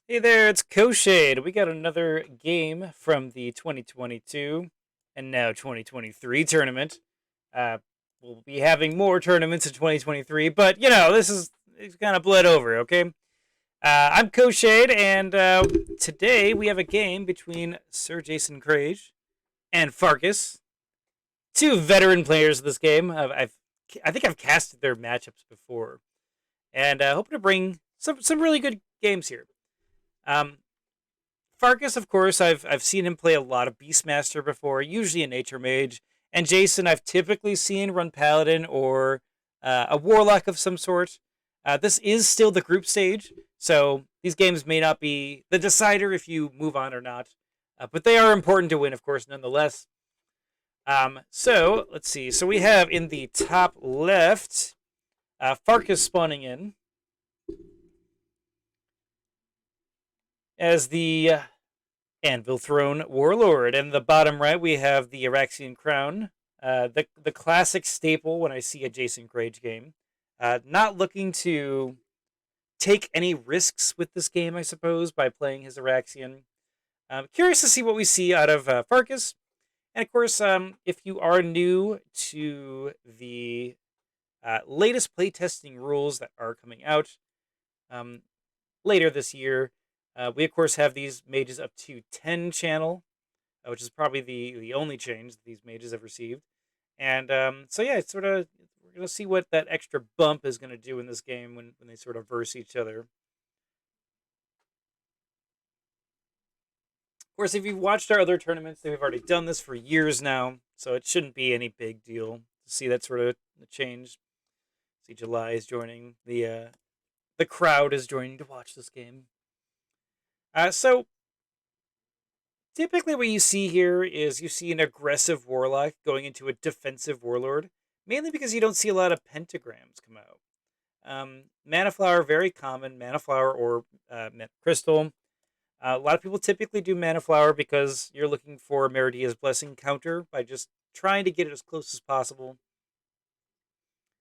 Hey there, it's Koshade. We got another game from the 2022 and now 2023 tournament. Uh, we'll be having more tournaments in 2023, but this is it's kind of bled over, okay? I'm Koshade, and today we have a game between SirJasonCrage and Farkas, two veteran players of this game. I think I've casted their matchups before, and hoping to bring some really good games here. Um, Farkas, of course, I've seen him play a lot of Beastmaster before, usually a Nature Mage. And Jason, I've typically seen run Paladin or a Warlock of some sort. This is still the group stage, so these games may not be the decider if you move on or not, but they are important to win, of course, nonetheless. So let's see. So we have in the top left Farkas spawning in as the Anvil Throne Warlord. And the bottom right, we have the Arraxian Crown, the classic staple when I see a JasonCrage game. Not looking to take any risks with this game, I suppose, by playing his Arraxian. Curious to see what we see out of Farkas. And of course, if you are new to the latest playtesting rules that are coming out um, later this year, we of course have these mages up to 10 channel, which is probably the only change that these mages have received. And so yeah, it's sort of we're gonna see what that extra bump is gonna do in this game when they sort of verse each other. Of course, if you've watched our other tournaments, they've already done this for years now, so it shouldn't be any big deal to see that sort of change. See, July is joining the crowd is joining to watch this game. So typically, what you see here is you see an aggressive warlock going into a defensive warlord, mainly because you don't see a lot of pentagrams come out. Mana flower, very common. Mana flower or crystal. A lot of people typically do mana flower because you're looking for Meridia's blessing counter by just trying to get it as close as possible.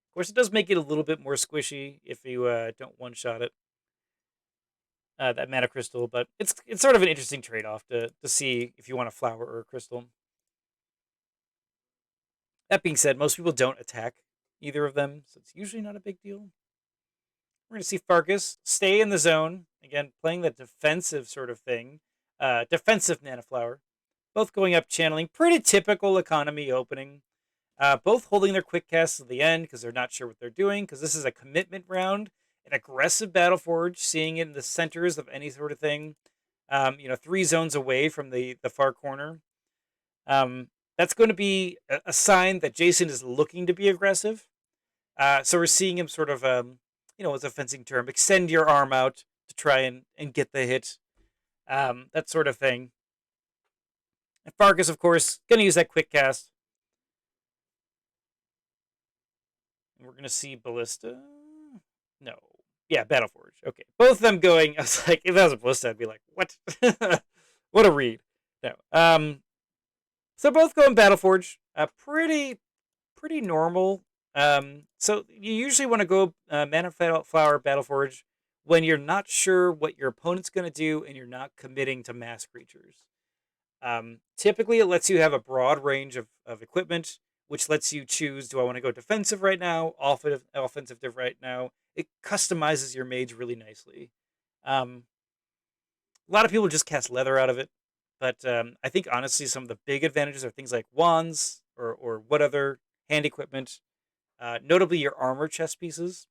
Of course, it does make it a little bit more squishy if you don't one shot it. That mana crystal, but it's sort of an interesting trade off to see if you want a flower or a crystal. That being said, most people don't attack either of them, so it's usually not a big deal. We're going to see Farkas stay in the zone, again, playing the defensive sort of thing. Defensive Mana Flower. Both going up channeling. Pretty typical economy opening. Both holding their quick casts to the end because they're not sure what they're doing, because this is a commitment round. An aggressive Battle Forge, seeing it in the centers of any sort of thing. 3 zones away from the far corner. That's going to be a sign that Jason is looking to be aggressive. So we're seeing him sort of, as a fencing term, extend your arm out to try and get the hit. That sort of thing. And Farkas, of course, going to use that quick cast. And we're going to see Ballista. No. Yeah, Battle Forge. Okay. Both of them going. I was like, if that was a Ballista, I'd be like, what? What a read. No. So both go in Battle Forge. Pretty normal. So you usually want to go Mana Flower Battle Forge when you're not sure what your opponent's going to do and you're not committing to mass creatures. Typically, it lets you have a broad range of equipment, which lets you choose: do I want to go defensive right now, offensive right now? It customizes your mage really nicely. A lot of people just cast leather out of it. But I think honestly, some of the big advantages are things like wands or what other hand equipment, notably your armor chest pieces.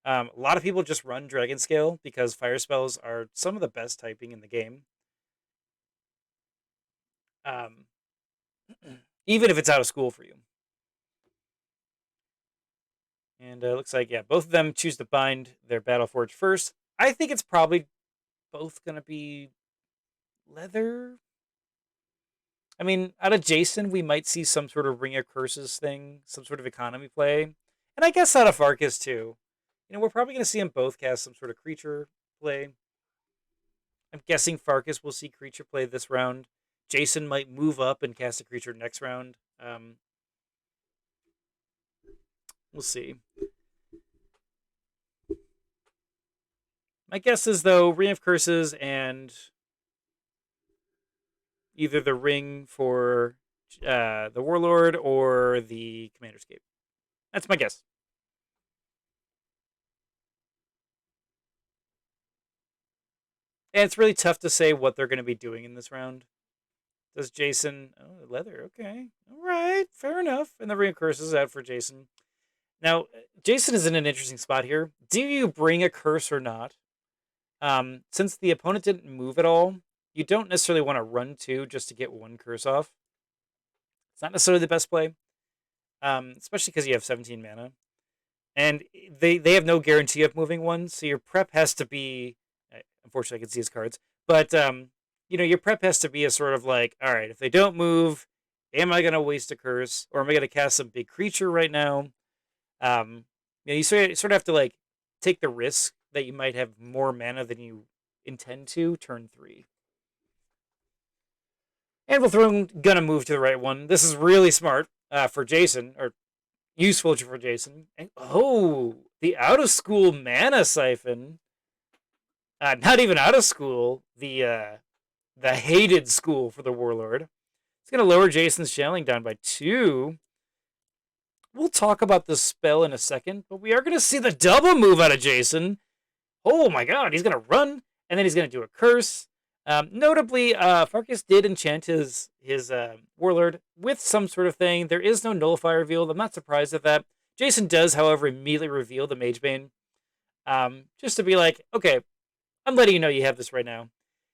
A lot of people just run Dragon Scale because fire spells are some of the best typing in the game. Um, even if it's out of school for you. And it looks like, yeah, both of them choose to bind their Battle Forge first. I think it's probably both going to be leather. I mean, out of Jason, we might see some sort of Ring of Curses thing, some sort of economy play. And I guess out of Farkas, too. We're probably going to see them both cast some sort of creature play. I'm guessing Farkas will see creature play this round. Jason might move up and cast a creature next round. We'll see. My guess is, though, Ring of Curses and either the ring for the Warlord or the Commander's Cape. That's my guess. And it's really tough to say what they're going to be doing in this round. Does Jason... Oh, leather. Okay. All right. Fair enough. And the Ring of Curses is out for Jason. Now, Jason is in an interesting spot here. Do you bring a curse or not? Since the opponent didn't move at all, you don't necessarily want to run two just to get one curse off. It's not necessarily the best play, especially because you have 17 mana. And they have no guarantee of moving one, so your prep has to be... Unfortunately, I can see his cards. But, your prep has to be a sort of like, all right, if they don't move, am I going to waste a curse? Or am I going to cast some big creature right now? You sort of have to, like, take the risk that you might have more mana than you intend to turn 3. Anvil Throne gonna move to the right one. This is really smart for Jason, or useful for Jason. And, the out of school mana siphon. Not even out of school. The hated school for the Warlord. It's gonna lower Jason's channeling down by 2. We'll talk about the spell in a second, but we are gonna see the double move out of Jason. Oh my god, he's gonna run, and then he's gonna do a curse. Notably, Farkas did enchant his Warlord with some sort of thing. There is no Nullifier revealed. I'm not surprised at that. Jason does, however, immediately reveal the Magebane. Just to be like, okay, I'm letting you know you have this right now.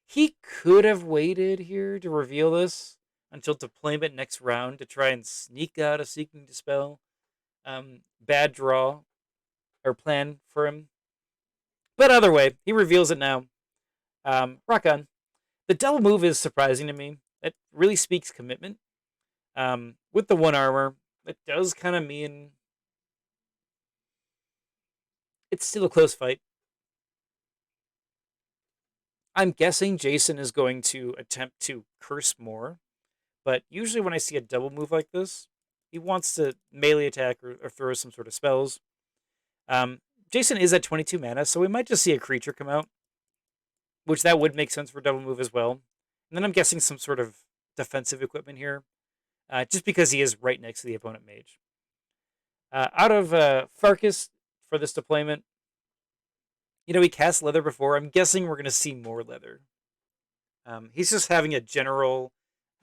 He could have waited here to reveal this until deployment next round to try and sneak out a Seeking Dispel. Bad draw or plan for him. But either way, he reveals it now. Rock on. The double move is surprising to me. It really speaks commitment. With the 1 armor, it does kind of mean it's still a close fight. I'm guessing Jason is going to attempt to curse more, but usually when I see a double move like this, he wants to melee attack or throw some sort of spells. Jason is at 22 mana, so we might just see a creature come out, which that would make sense for double move as well. And then I'm guessing some sort of defensive equipment here, just because he is right next to the opponent mage. Out of Farkas for this deployment, he cast leather before. I'm guessing we're going to see more leather. He's just having a general,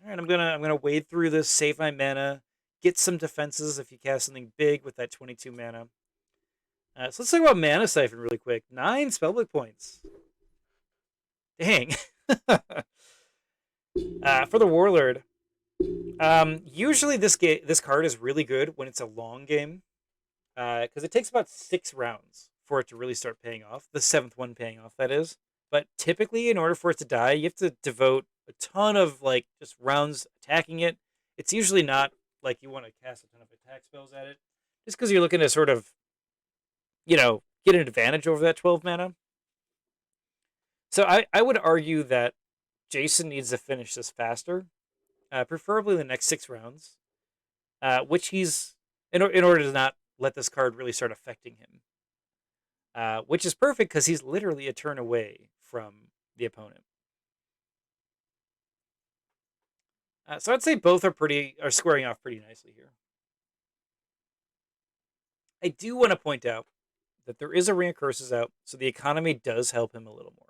all right, I'm gonna wade through this, save my mana, get some defenses if you cast something big with that 22 mana. So let's talk about Mana Siphon really quick. 9 spellbook points. Dang. For the Warlord, usually this card is really good when it's a long game, because it takes about 6 rounds for it to really start paying off. The 7th one paying off, that is. But typically, in order for it to die, you have to devote a ton of just rounds attacking it. It's usually not like you want to cast a ton of attack spells at it, just because you're looking to sort of, get an advantage over that 12 mana. So I would argue that Jason needs to finish this faster, preferably the next 6 rounds, which he's in order to not let this card really start affecting him, which is perfect because he's literally a turn away from the opponent. So I'd say both are squaring off pretty nicely here. I do want to point out that there is a Ring of Curses out, so the economy does help him a little more.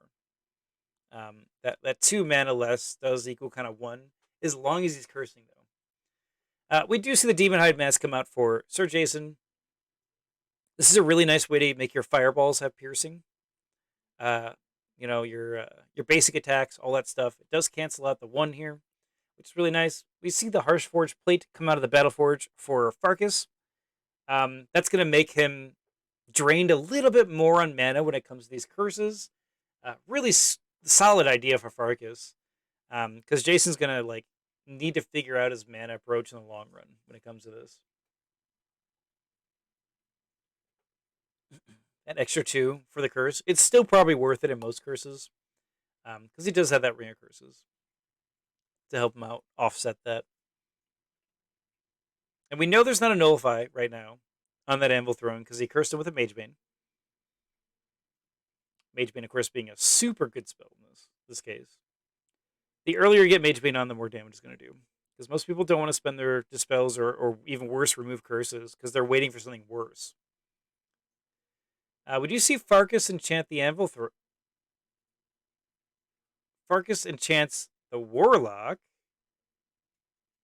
That 2 mana less does equal kind of 1, as long as he's cursing, though. We do see the Demon Hide Mask come out for Sir Jason. This is a really nice way to make your fireballs have piercing. Your basic attacks, all that stuff. It does cancel out the 1 here, which is really nice. We see the Harshforge plate come out of the Battleforge for Farkas. That's going to make him drained a little bit more on mana when it comes to these curses. Really solid idea for Farkas, because Jason's going to need to figure out his mana approach in the long run when it comes to this. That extra 2 for the curse, it's still probably worth it in most curses, because he does have that Ring of Curses to help him out, offset that. And we know there's not a Nullify right now on that Anvil Throne because he cursed him with a Magebane. Magebane, of course, being a super good spell in this case. The earlier you get Magebane on, the more damage it's going to do. Because most people don't want to spend their dispels or even worse, remove curses because they're waiting for something worse. Would you see Farkas enchant the Anvil? Farkas enchants the Warlock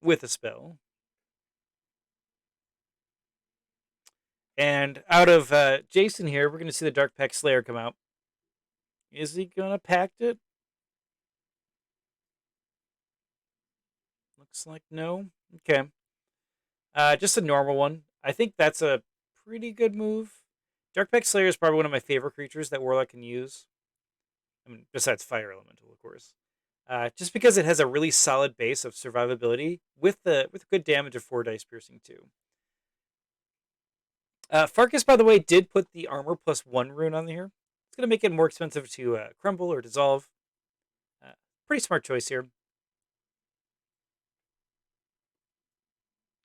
with a spell. And out of Jason here, we're going to see the Dark Pact Slayer come out. Is he going to pact it? Looks like no. Okay. Just a normal one. I think that's a pretty good move. Dark Pact Slayer is probably one of my favorite creatures that Warlock can use. I mean, besides Fire Elemental, of course. Just because it has a really solid base of survivability with good damage of 4 dice piercing too. Farkas, by the way, did put the armor +1 rune on here. It's going to make it more expensive to crumble or dissolve. Pretty smart choice here.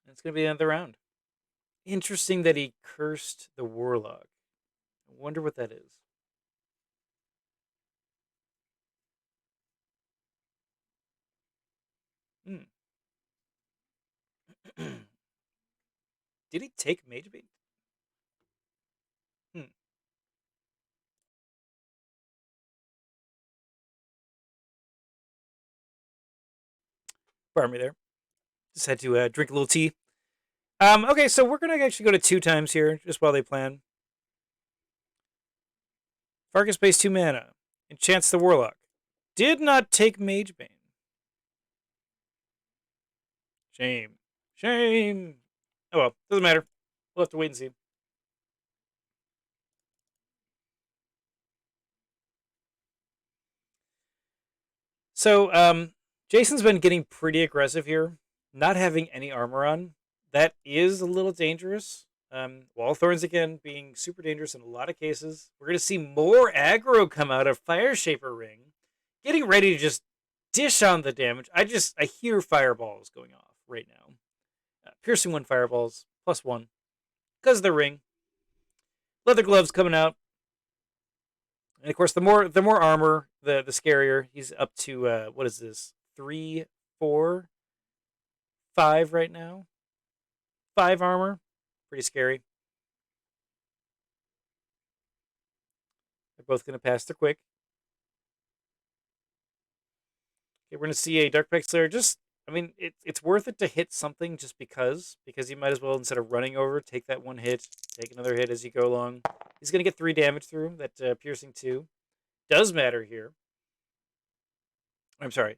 It's going to be another round. Interesting that he cursed the Warlock. I wonder what that is. Did he take Magebane? Pardon me there. Just had to drink a little tea. Okay, so we're going to actually go to 2 times here, just while they plan. Farkas pays 2 mana. Enchants the Warlock. Did not take Magebane. Shame. Shame. Oh well, doesn't matter. We'll have to wait and see. So, Jason's been getting pretty aggressive here. Not having any armor on. That is a little dangerous. Wall Thorns, again, being super dangerous in a lot of cases. We're going to see more aggro come out of Fire Shaper Ring. Getting ready to just dish on the damage. I hear fireballs going off right now. Piercing 1 fireballs, +1. Because of the ring. Leather gloves coming out. And of course, the more armor, the scarier. He's up to, what is this? 3, 4, 5 right now. 5 armor. Pretty scary. They're both going to pass. They're quick. Okay, we're going to see a Dark Pact Slayer. I mean, it's worth it to hit something just because you might as well, instead of running over, take that 1 hit, take another hit as you go along. He's going to get 3 damage through that piercing 2. Does matter here. I'm sorry.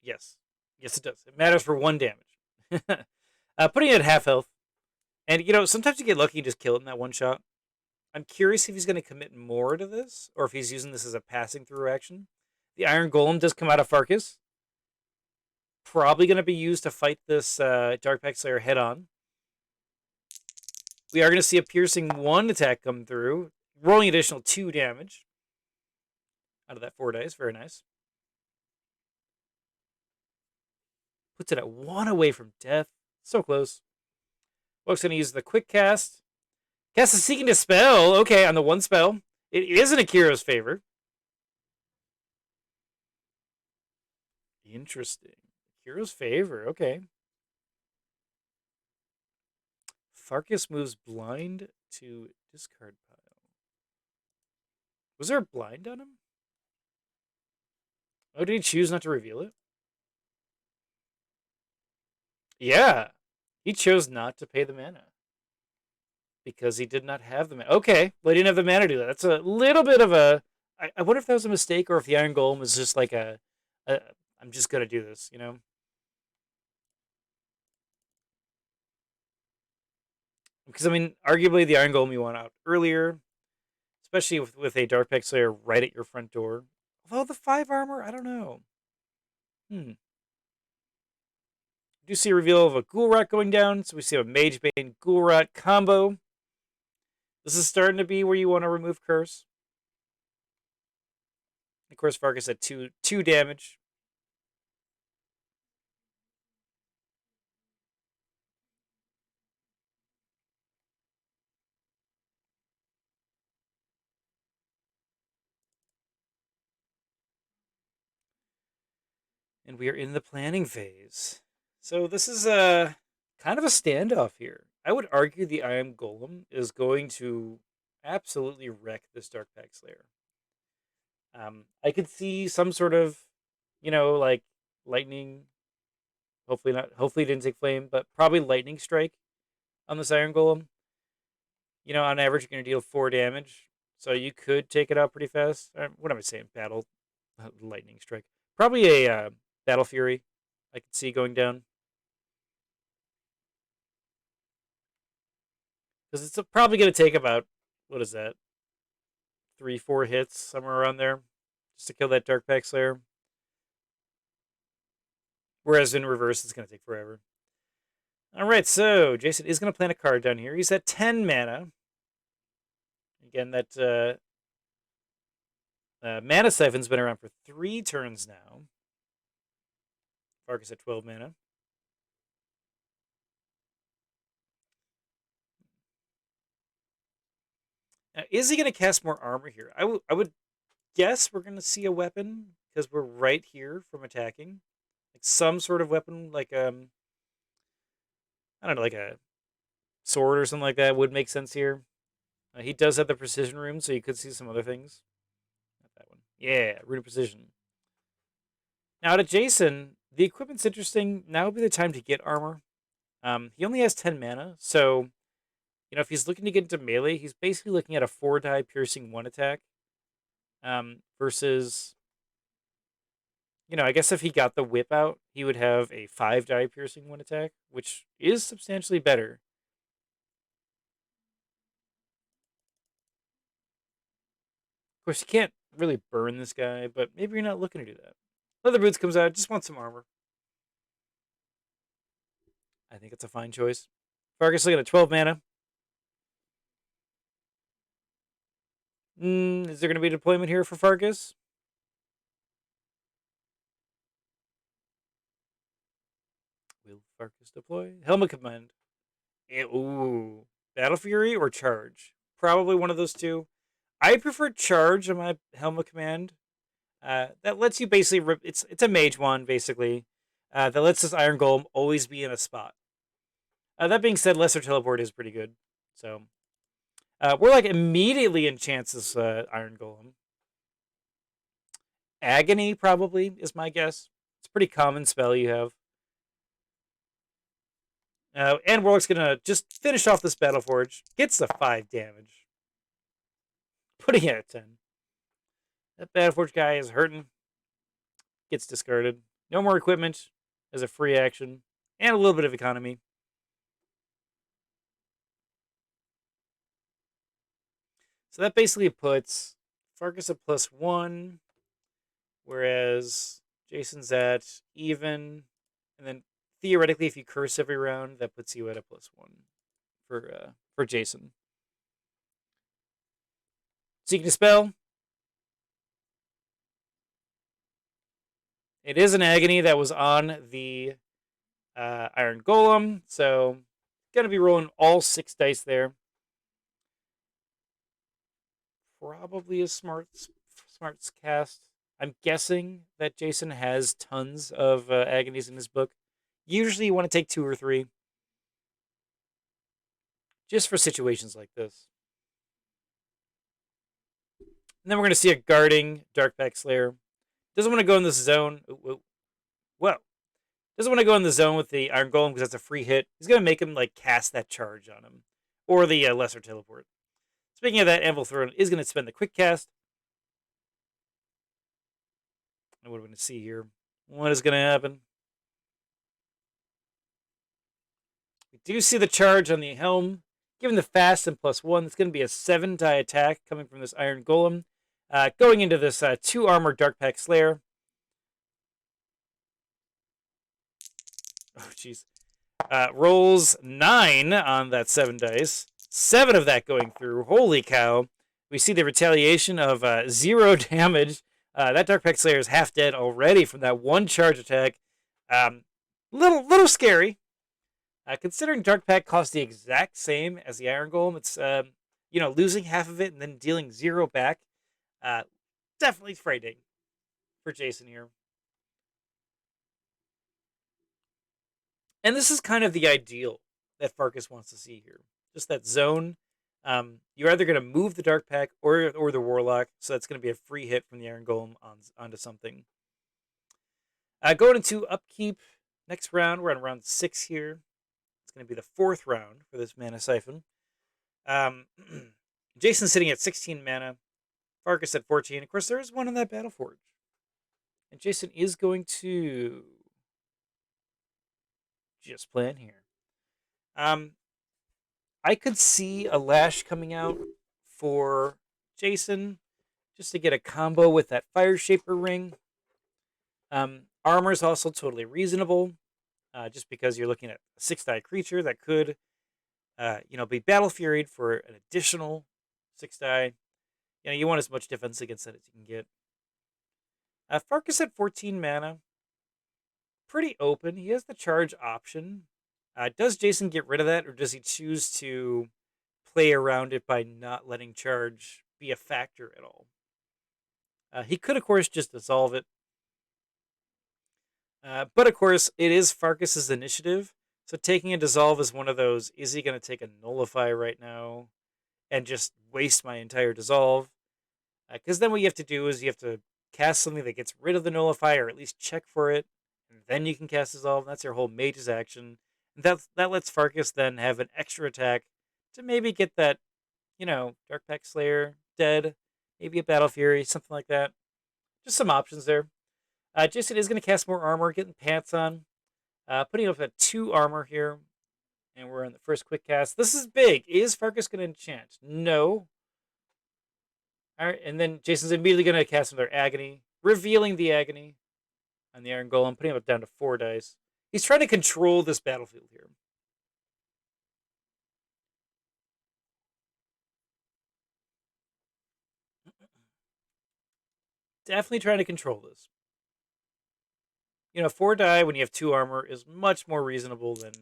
Yes, it does. It matters for 1 damage. Putting it at half health, and sometimes you get lucky and just kill it in that 1 shot. I'm curious if he's going to commit more to this, or if he's using this as a passing through action. The Iron Golem does come out of Farkas. Probably going to be used to fight this Dark Pact Slayer head on. We are going to see a piercing 1 attack come through, rolling additional 2 damage out of that 4 dice. Very nice. Puts it at 1 away from death. So close. Folks going to use the quick cast. Cast a Seeking Dispel. Okay, on the 1 spell. It is in Akira's favor. Interesting. Akira's favor. Okay. Farkas moves blind to discard pile. Was there a blind on him? Oh, did he choose not to reveal it? Yeah. He chose not to pay the mana. Because he did not have the mana. Okay. Well, he didn't have the mana to do that. That's a little bit of a... I wonder if that was a mistake or if the Iron Golem was just like I'm just going to do this, Because, I mean, arguably the Iron Golem you want out earlier. Especially with a Dark Pact Slayer right at your front door. Although the 5 armor, I don't know. Do you see a reveal of a Ghoul-Rot going down? So we see a Magebane Ghoul-Rot combo. This is starting to be where you want to remove Curse. Of course, Farkas at 2 damage. And we are in the planning phase. So this is a kind of a standoff here. I would argue the Iron Golem is going to absolutely wreck this Dark Pack Slayer. I could see some sort of, like lightning. Hopefully not. Hopefully it didn't take flame, but probably lightning strike on this Iron Golem. On average, you're going to deal 4 damage, so you could take it out pretty fast. What am I saying? Battle lightning strike. Probably a Battle Fury. I could see going down because it's probably going to take about, what is that, 3-4 hits somewhere around there, just to kill that Dark Pack Slayer. Whereas in reverse, it's going to take forever. All right, so Jason is going to plant a card down here. He's at 10 mana. Again, that mana Siphon's been around for 3 turns now. Farkas at 12 mana. Now, is he going to cast more armor here? I would guess we're going to see a weapon because we're right here from attacking. Like some sort of weapon, like I don't know, like a sword or something like that would make sense here. He does have the precision rune, so you could see some other things. Not that one. Yeah, rune of precision. Now to Jason, the equipment's interesting. Now would be the time to get armor. He only has 10 mana, so if he's looking to get into melee, he's basically looking at a 4-die piercing 1 attack. Versus, I guess if he got the whip out, he would have a 5-die piercing 1 attack, which is substantially better. Of course, you can't really burn this guy, but maybe you're not looking to do that. Leather Boots comes out, just want some armor. I think it's a fine choice. Farkas looking at 12 mana. Is there going to be a deployment here for Farkas? Will Farkas deploy? Helmet Command. Ooh. Battle Fury or Charge? Probably one of those two. I prefer Charge on my Helmet Command. That lets you basically it's a mage one, basically. That lets this Iron Golem always be in a spot. That being said, Lesser Teleport is pretty good. So, Warlock immediately enchants this Iron Golem. Agony, probably, is my guess. It's a pretty common spell you have. And Warlock's going to just finish off this Battleforge. Gets the 5 damage. Putting it at 10. That Battleforge guy is hurting. Gets discarded. No more equipment as a free action. And a little bit of economy. So that basically puts Farkas at +1. Whereas Jason's at even. And then theoretically, if you curse every round, that puts you at a +1 for Jason. Seeking a spell. It is an agony that was on the Iron Golem, so gonna be rolling all 6 dice there. Probably a smarts cast. I'm guessing that Jason has tons of agonies in his book. Usually you want to take 2 or 3. Just for situations like this. And then we're going to see a guarding Darkpack Slayer. Doesn't want to go in this zone. Well, doesn't want to go in the zone with the Iron Golem because that's a free hit. He's going to make him cast that charge on him. Or the Lesser Teleport. Speaking of that, Anvil Throne is going to spend the quick cast. And what are we going to see here? What is going to happen? We do see the charge on the helm. Given the fast and +1, it's going to be a 7-die attack coming from this Iron Golem. Going into this 2 armor Darkpack Slayer. Oh, jeez. Rolls 9 on that 7 dice. 7 of that going through. Holy cow. We see the retaliation of 0 damage. That Darkpack Slayer is half dead already from that 1 charge attack. Little scary. Considering Darkpack costs the exact same as the Iron Golem, it's losing half of it and then dealing 0 back. Definitely frightening for Jason here. And this is kind of the ideal that Farkas wants to see here. Just that zone. You're either going to move the Dark Pack or the Warlock, so that's going to be a free hit from the Iron Golem onto something. Going into upkeep, next round, we're on round 6 here. It's going to be the 4th round for this mana siphon. Jason's sitting at 16 mana. Farkas at 14. Of course, there is one in that Battle Forge. And Jason is going to just plan here. I could see a Lash coming out for Jason just to get a combo with that Fire Shaper ring. Armor is also totally reasonable, just because you're looking at a 6-die creature that could, be Battle Furied for an additional 6-die. You want as much defense against that as you can get. Farkas at 14 mana. Pretty open. He has the charge option. Does Jason get rid of that, or does he choose to play around it by not letting charge be a factor at all? He could, of course, just dissolve it. But, of course, it is Farkas's initiative. So taking a dissolve is one of those, is he going to take a nullify right now and just waste my entire dissolve? Because then what you have to do is you have to cast something that gets rid of the nullify, or at least check for it, and then you can cast dissolve. That's your whole mage's action. And that lets Farkas then have an extra attack to maybe get that, Dark Pack Slayer dead, maybe a Battle Fury, something like that. Just some options there. Jason is going to cast more armor, getting pants on, putting up at 2 armor here, and we're on the first quick cast. This is big. Is Farkas going to enchant? No. All right, and then Jason's immediately going to cast another Agony, revealing the Agony on the Iron Golem, putting it down to 4 dice. He's trying to control this battlefield here. Definitely trying to control this. 4 die when you have 2 armor is much more reasonable than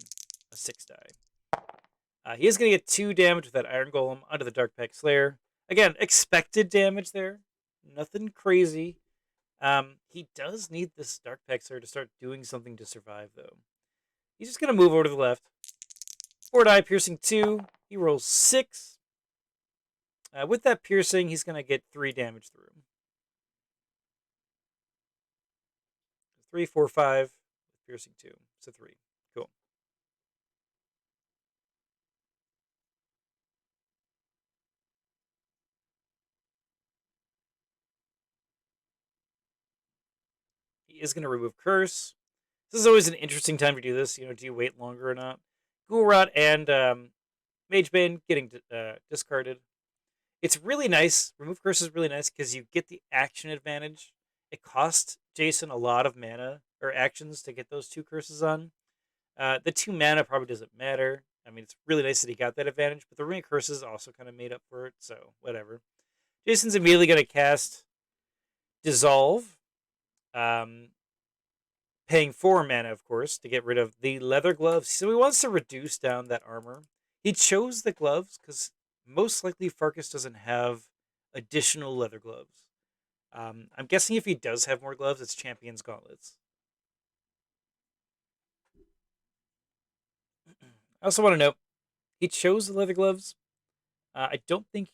a 6 die. He is going to get 2 damage with that Iron Golem onto the Dark Pack Slayer. Again, expected damage there. Nothing crazy. He does need this Dark Pack Slayer to start doing something to survive, though. He's just going to move over to the left. 4 die, piercing 2. He rolls 6. With that piercing, he's going to get 3 damage through. 3, 4, 5. Piercing 2. So 3. Cool. He is going to remove Curse. This is always an interesting time to do this. Do you wait longer or not? Ghoul Rot and Magebane getting discarded. It's really nice. Remove Curse is really nice because you get the action advantage. It costs Jason a lot of mana or actions to get those 2 curses on. The 2 mana probably doesn't matter. I mean, it's really nice that he got that advantage, but the ring of curses also kind of made up for it, so whatever. Jason's immediately going to cast Dissolve, paying 4 mana, of course, to get rid of the leather gloves. So he wants to reduce down that armor. He chose the gloves because most likely Farkas doesn't have additional leather gloves. I'm guessing if he does have more gloves, it's Champion's Gauntlets. I also want to note, he chose the leather gloves. I don't think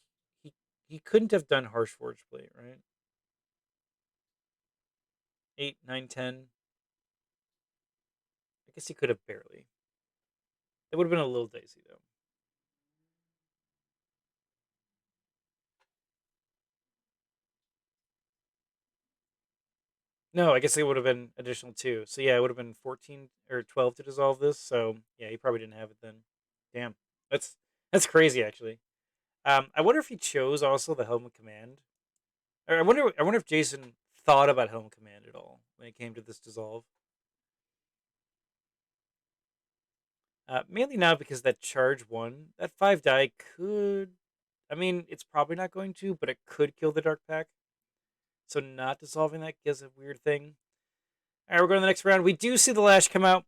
he couldn't have done Harsh Forge Blade, right? 8, 9, 10. I guess he could have barely. It would have been a little dicey, though. No, I guess it would have been additional 2. So yeah, it would have been 14 or 12 to dissolve this. So yeah, he probably didn't have it then. Damn, that's crazy actually. I wonder if he chose also the Helm of Command. Or I wonder if Jason thought about Helm of Command at all when it came to this dissolve. Mainly now because that charge 1, that 5 die could. I mean, it's probably not going to, but it could kill the Dark Pack. So not dissolving that gives a weird thing. All right, we're going to the next round. We do see the Lash come out.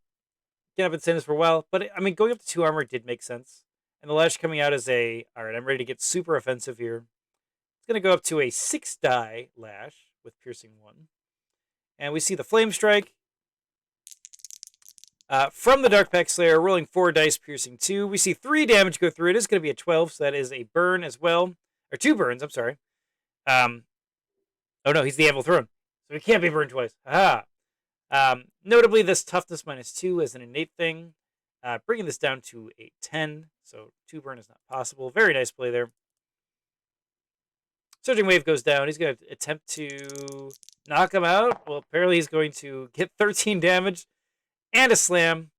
Again, I've been saying this for a while, but I mean, going up to 2 armor did make sense. And the Lash coming out is a, all right, I'm ready to get super offensive here. It's going to go up to a 6 die Lash with piercing 1. And we see the Flame Strike. From the Dark Pact Slayer, rolling 4 dice, piercing 2. We see 3 damage go through. It is going to be a 12, so that is a burn as well. Or 2 burns, I'm sorry. Oh no, he's the Anvil Throne. So he can't be burned twice. Aha! Notably, this toughness -2 is an innate thing, bringing this down to a 10. So 2 burn is not possible. Very nice play there. Surging Wave goes down. He's going to attempt to knock him out. Well, apparently he's going to get 13 damage and a slam.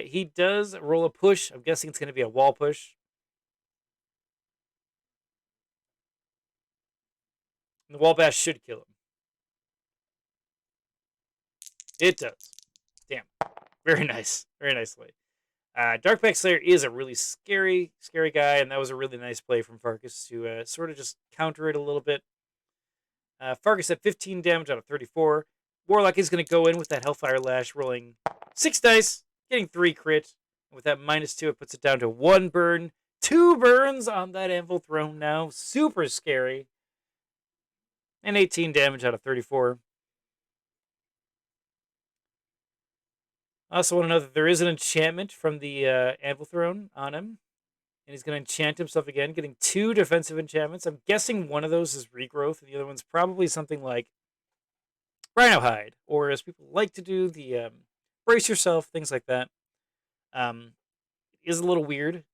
He does roll a push. I'm guessing it's going to be a wall push. And the wall bash should kill him. It does. Damn. Very nice. Very nicely. Dark Pact Slayer is a really scary guy, and that was a really nice play from Farkas to sort of just counter it a little bit. Farkas at 15 damage out of 34. Warlock is going to go in with that Hellfire Lash, rolling 6 dice, getting 3 crit. And with that -2, it puts it down to 1 burn. 2 burns on that Anvil Throne now. Super scary. And 18 damage out of 34. I also want to know that there is an enchantment from the Anvil Throne on him. And he's going to enchant himself again, getting 2 defensive enchantments. I'm guessing one of those is Regrowth, and the other one's probably something like Rhino Hide, or as people like to do, the Brace Yourself, things like that. It is a little weird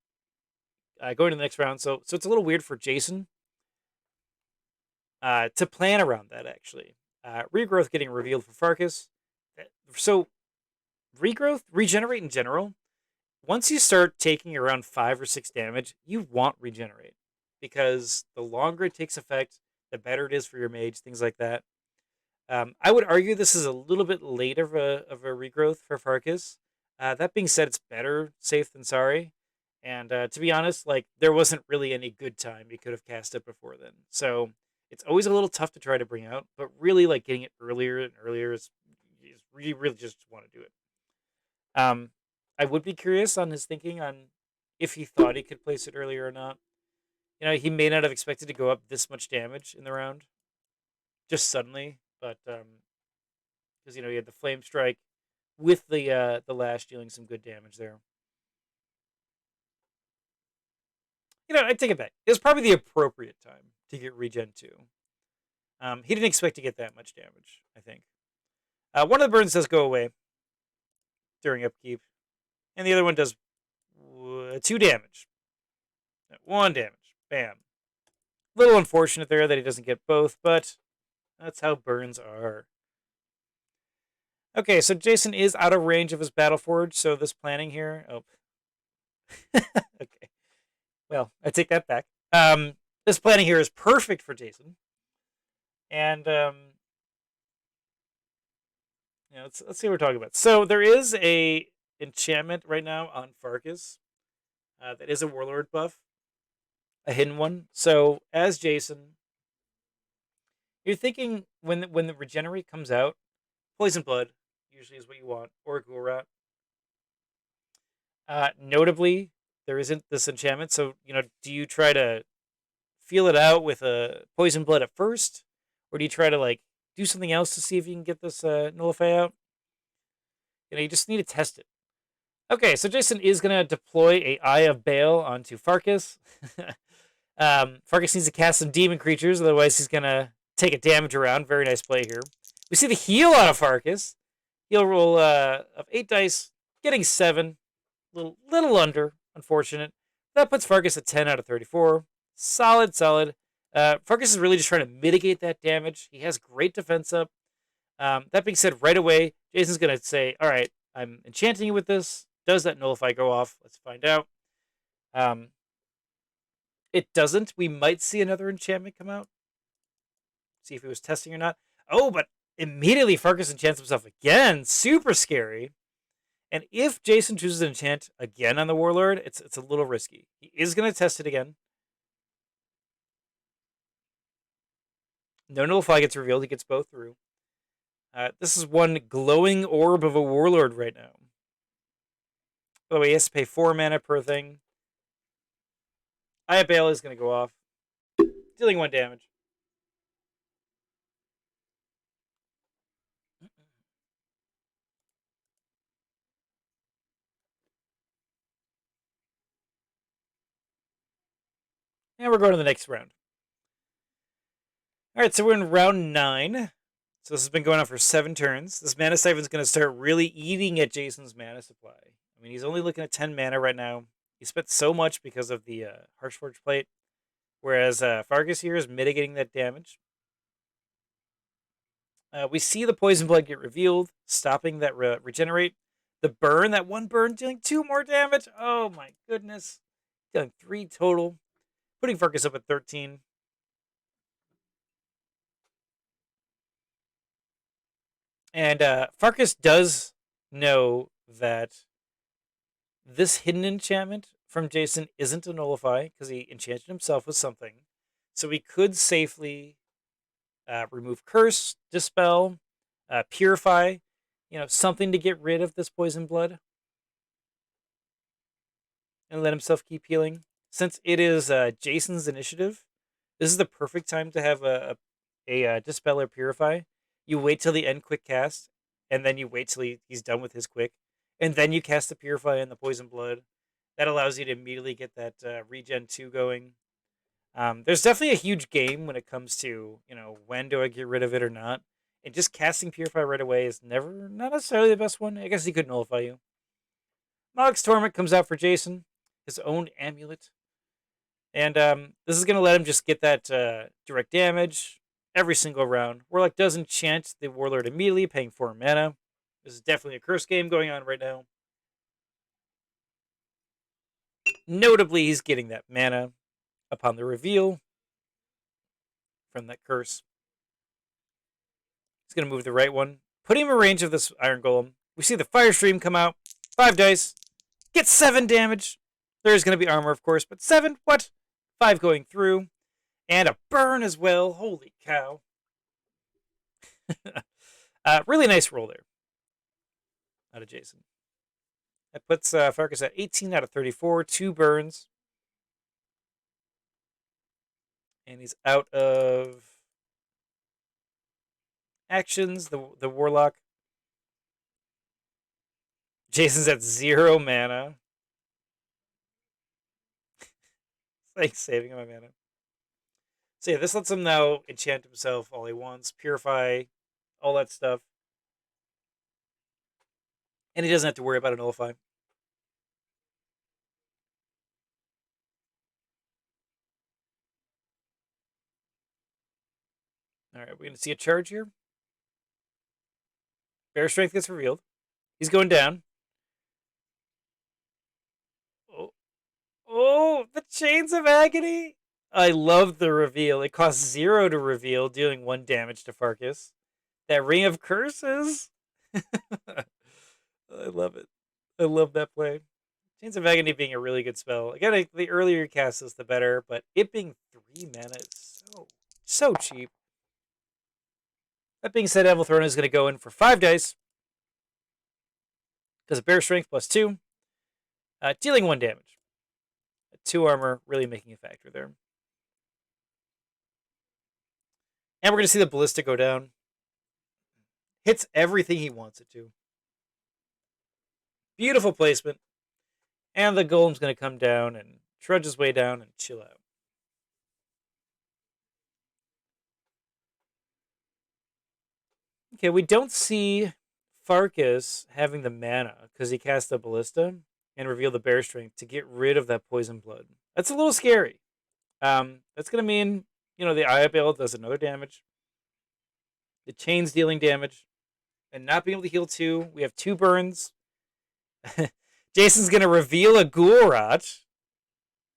going to the next round. So it's a little weird for Jason to plan around that, actually. Regrowth getting revealed for Farkas. So Regrowth, Regenerate in general, once you start taking around 5 or 6 damage, you want Regenerate. Because the longer it takes effect, the better it is for your mage, things like that. I would argue this is a little bit late of a regrowth for Farkas. That being said, it's better safe than sorry. And to be honest, like there wasn't really any good time you could have cast it before then. So it's always a little tough to try to bring out, but really like getting it earlier and earlier is you really just want to do it. I would be curious on his thinking on if he thought he could place it earlier or not. You know, he may not have expected to go up this much damage in the round, just suddenly. But because you know he had the flame strike with the lash dealing some good damage there. You know, I take it back. It was probably the appropriate time to get regen 2. He didn't expect to get that much damage, I think. One of the burns does go away during upkeep, and the other one does 2 damage. 1 damage. Bam. Little unfortunate there that he doesn't get both, but that's how burns are. Okay, so Jason is out of range of his Battleforge, so this planning here... Oh. Okay. Well, I take that back. This planning here is perfect for Jason. And, yeah, let's see what we're talking about. So there is a enchantment right now on Farkas that is a Warlord buff. A hidden one. So, as Jason, you're thinking when the Regenerate comes out, Poison Blood usually is what you want, or a Ghoul Rat. Notably, there isn't this enchantment, so you know, do you try to feel it out with a Poison Blood at first, or do you try to like do something else to see if you can get this Nullify out? You know, you just need to test it. Okay, so Jason is gonna deploy a Eye of Bale onto Farkas. Farkas needs to cast some demon creatures, otherwise he's gonna take a damage around. Very nice play here. We see the heal out of Farkas. Heal roll of 8 dice, getting 7. Little under, unfortunate. That puts Farkas at 10 out of 34. Solid. Farkas is really just trying to mitigate that damage. He has great defense up. That being said, right away, Jason's going to say, all right, I'm enchanting you with this. Does that Nullify go off? Let's find out. It doesn't. We might see another enchantment come out. See if it was testing or not. Oh, but immediately Farkas enchants himself again. Super scary. And if Jason chooses to enchant again on the Warlord, it's a little risky. He is going to test it again. No Nullify gets revealed. He gets both through. This is one glowing orb of a Warlord right now. By the way, he has to pay 4 mana per thing. Eye of Bale is going to go off, dealing 1 damage. And we're going to the next round. All right, so we're in round 9. So this has been going on for 7 turns. This mana siphon's going to start really eating at Jason's mana supply. I mean, he's only looking at 10 mana right now. He spent so much because of the Harshforge plate, whereas Farkas here is mitigating that damage. We see the poison blood get revealed, stopping that regenerate. The burn, that one burn, dealing 2 more damage. Oh my goodness, dealing 3 total, putting Farkas up at 13. And Farkas does know that this hidden enchantment from Jason isn't a nullify because he enchanted himself with something. So we could safely remove Curse, Dispel, Purify, something to get rid of this poison blood and let himself keep healing. Since it is Jason's initiative, this is the perfect time to have a Dispel or Purify. You wait till the end quick cast, and then you wait till he's done with his quick, and then you cast the Purify and the Poison Blood. That allows you to immediately get that regen 2 going. There's definitely a huge game when it comes to, when do I get rid of it or not. And just casting Purify right away is not necessarily the best one. I guess he could nullify you. Mog's Torment comes out for Jason, his own amulet. And this is going to let him just get that direct damage every single round. Warlock does enchant the Warlord immediately, paying 4 mana. This is definitely a curse game going on right now. Notably, he's getting that mana upon the reveal from that curse. He's going to move the right one, put him in range of this Iron Golem. We see the Fire Stream come out. 5 dice. Get 7 damage. There's going to be armor, of course, but 7? What? 5 going through. And a burn as well. Holy cow. Really nice roll there out of Jason. That puts Farkas at 18 out of 34. 2 burns. And he's out of actions, the Warlock. Jason's at 0 mana. It's like saving him my mana. So yeah, this lets him now enchant himself all he wants, purify, all that stuff. And he doesn't have to worry about a nullify. Alright, we're going to see a charge here. Bear Strength gets revealed. He's going down. Oh, the Chains of Agony! I love the reveal. It costs 0 to reveal, dealing 1 damage to Farkas. That Ring of Curses! I love it. I love that play. Chains of Agony being a really good spell. Again, the earlier you cast this, the better, but it being 3 mana is so cheap. That being said, Anvil Throne is going to go in for 5 dice. Because of Bear Strength plus 2. Dealing 1 damage. 2 armor really making a factor there. And we're going to see the Ballista go down. Hits everything he wants it to. Beautiful placement. And the Golem's going to come down and trudge his way down and chill out. Okay, we don't see Farkas having the mana because he cast the Ballista and revealed the Bear Strength to get rid of that Poison Blood. That's a little scary. That's going to mean, the Eye Bale does another damage. The Chain's dealing damage. And not being able to heal 2. We have 2 burns. Jason's going to reveal a Ghoul-Rot.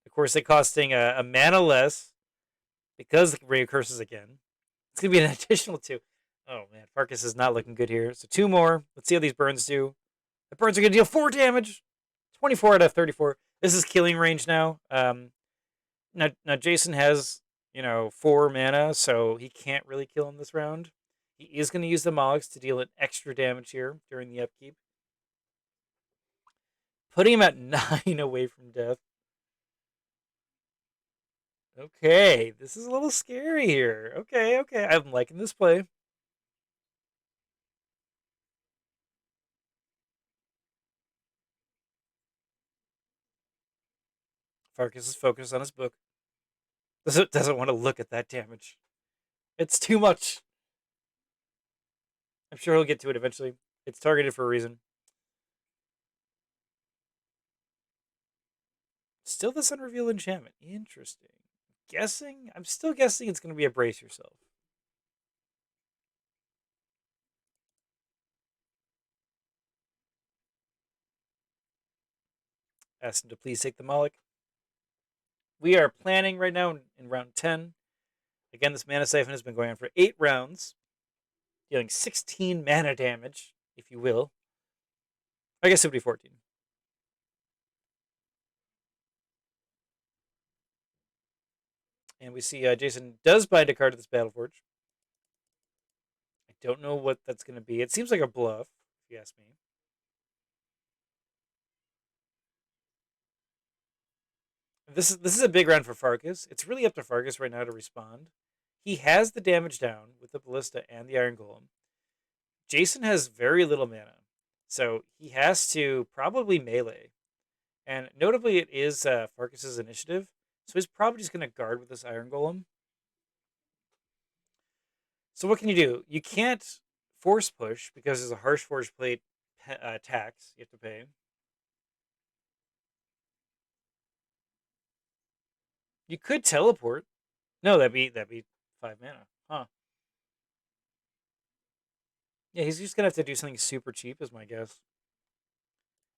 Of course, it costing a mana less because the Ring of Curses again. It's going to be an additional 2. Oh, man. Farkas is not looking good here. So 2 more. Let's see how these burns do. The burns are going to deal 4 damage. 24 out of 34. This is killing range now. Now Jason has, 4 mana, so he can't really kill him this round. He is going to use the Mogs to deal an extra damage here during the upkeep. Putting him at 9 away from death. Okay, this is a little scary here. Okay. I'm liking this play. Farkas is focused on his book. Doesn't want to look at that damage. It's too much. I'm sure he'll get to it eventually. It's targeted for a reason. Still this unrevealed enchantment. Interesting. Guessing? I'm still guessing it's going to be a brace yourself. Ask him to please take the Moloch. We are planning right now in round 10. Again, this mana siphon has been going on for 8 rounds, dealing 16 mana damage, if you will. I guess it would be 14. And we see Jason does bind a card to this Battleforge. I don't know what that's going to be. It seems like a bluff, if you ask me. This is a big round for Farkas. It's really up to Farkas right now to respond. He has the damage down with the Ballista and the Iron Golem. Jason has very little mana, so he has to probably melee. And notably, it is Farkas's initiative, so he's probably just going to guard with this Iron Golem. So what can you do? You can't force push because there's a Harsh Forge Plate tax you have to pay. You could teleport. No, that'd be 5 mana. Huh. Yeah, he's just gonna have to do something super cheap, is my guess.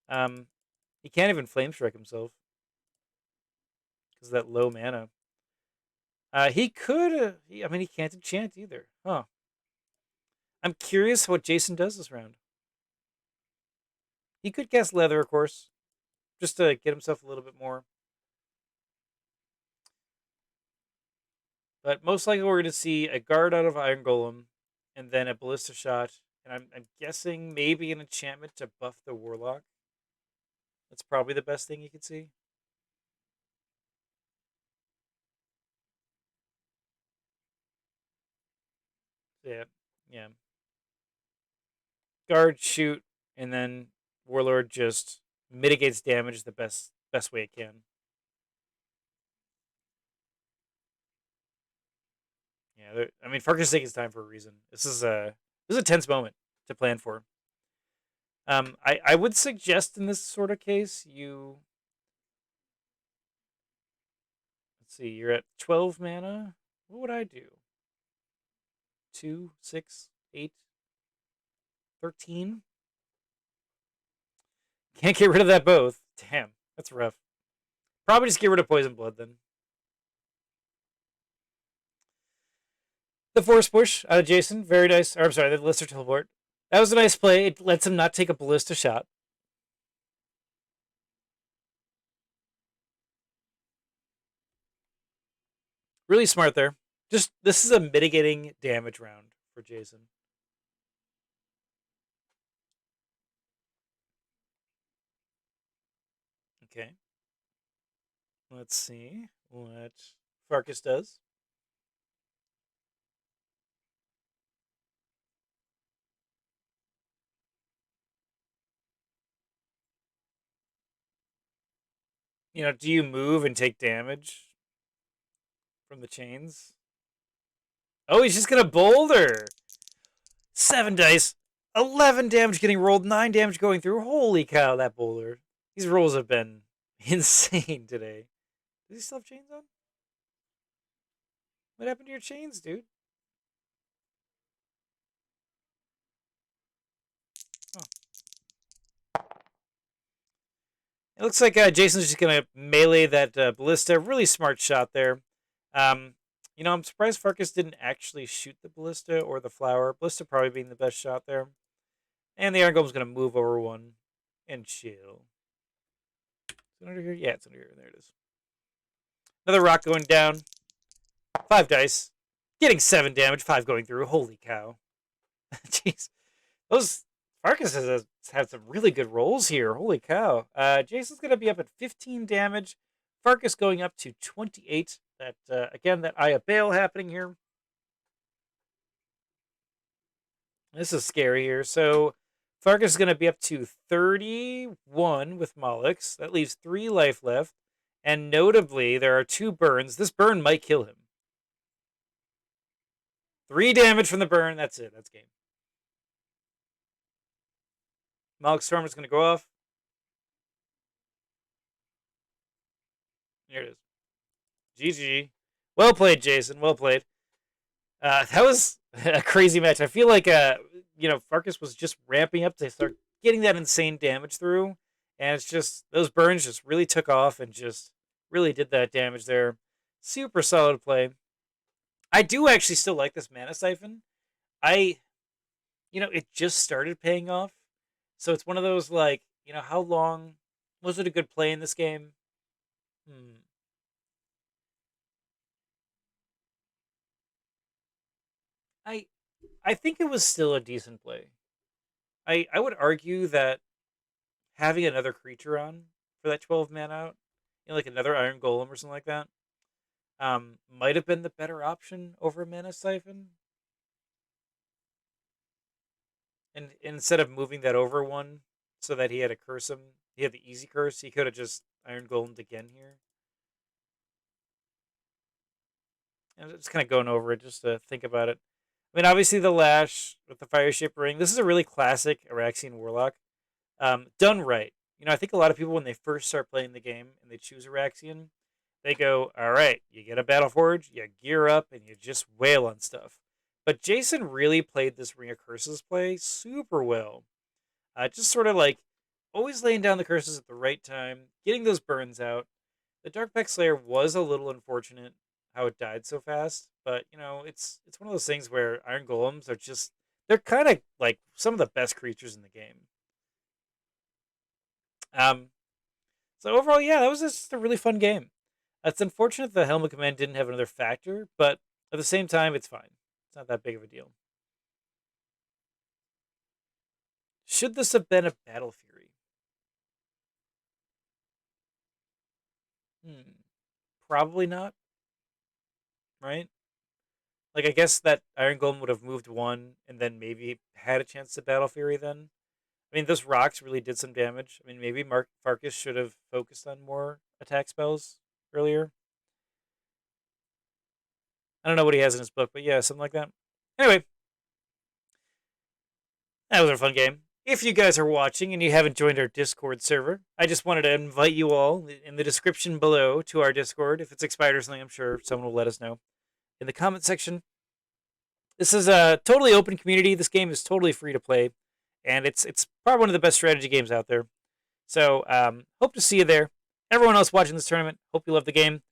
He can't even Flame Strike himself because of that low mana. He could. I mean, he can't enchant either. Huh. I'm curious what Jason does this round. He could cast Leather, of course, just to get himself a little bit more. But most likely, we're going to see a guard out of Iron Golem, and then a Ballista Shot. And I'm guessing maybe an enchantment to buff the Warlock. That's probably the best thing you could see. Yeah, yeah. Guard, shoot, and then Warlord just mitigates damage the best way it can. Yeah, I mean, Farkas is taking his time for a reason. This is a tense moment to plan for. I would suggest in this sort of case let's see, you're at 12 mana. What would I do? 2, 6, 8, 13? Can't get rid of that both. Damn, that's rough. Probably just get rid of Poison Blood then. The Force Push out of Jason, very nice. Or I'm sorry, the Ballista Teleport. That was a nice play. It lets him not take a Ballista shot. Really smart there. Just this is a mitigating damage round for Jason. Okay. Let's see what Farkas does. You know, do you move and take damage from the chains? Oh, he's just gonna boulder. 7 dice. 11 damage getting rolled, 9 damage going through. Holy cow, that boulder. These rolls have been insane today. Does he still have chains on? What happened to your chains, dude? Oh. It looks like Jason's just going to melee that Ballista. Really smart shot there. You know, I'm surprised Farkas didn't actually shoot the Ballista or the Flower. Ballista probably being the best shot there. And the Iron Golem's going to move over one and chill. Is it under here? Yeah, it's under here. There it is. Another rock going down. 5 dice. Getting 7 damage. 5 going through. Holy cow. Jeez. Those Farkas has had some really good rolls here. Holy cow. Jason's going to be up at 15 damage. Farkas going up to 28. That again, that Eye of Bale happening here. This is scary here. So Farkas is going to be up to 31 with Molochs. That leaves 3 life left. And notably, there are 2 burns. This burn might kill him. 3 damage from the burn. That's it. That's game. Malik Storm is going to go off. Here it is. GG. Well played, Jason. Well played. That was a crazy match. I feel like Farkas was just ramping up to start getting that insane damage through, and it's just those burns just really took off and just really did that damage there. Super solid play. I do actually still like this mana siphon. I, it just started paying off, so it's one of those like, how long was it a good play in this game? I I think it was still a decent play. I would argue that having another creature on for that 12 man out, like another Iron Golem or something like that, might have been the better option over Mana Siphon. And instead of moving that over one so that he had to curse him, he had the easy curse, he could have just Iron Golemed again here. And just kind of going over it just to think about it. I mean, obviously the Lash with the Fire Shape Ring, this is a really classic Arraxian Warlock. Done right. I think a lot of people, when they first start playing the game and they choose Arraxian, they go, all right, you get a Battle Forge, you gear up, and you just wail on stuff. But Jason really played this Ring of Curses play super well. Just sort of like always laying down the curses at the right time, getting those burns out. The Dark Slayer was a little unfortunate how it died so fast, but it's one of those things where Iron Golems are just they're kind of like some of the best creatures in the game. Um, so overall, yeah, that was just a really fun game. It's unfortunate the Helm of Command didn't have another factor, but at the same time, it's fine. It's not that big of a deal. Should this have been a Battle Fury? Probably not. Right? Like, I guess that Iron Golem would have moved one and then maybe had a chance to Battle Fury then. I mean, those rocks really did some damage. I mean, maybe Farkas should have focused on more attack spells earlier. I don't know what he has in his book, but yeah, something like that. Anyway, that was a fun game. If you guys are watching and you haven't joined our Discord server, I just wanted to invite you all in the description below to our Discord. If it's expired or something, I'm sure someone will let us know in the comment section. This is a totally open community. This game is totally free to play, and it's probably one of the best strategy games out there. So hope to see you there. Everyone else watching this tournament, hope you love the game.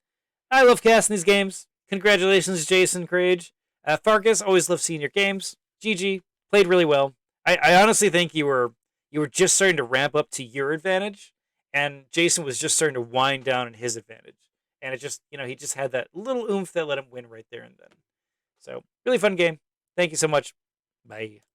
I love casting these games. Congratulations, JasonCrage. Farkas, always love seeing your games. GG, played really well. I honestly think you were just starting to ramp up to your advantage, and Jason was just starting to wind down in his advantage. And it just, he just had that little oomph that let him win right there and then. So, really fun game. Thank you so much. Bye.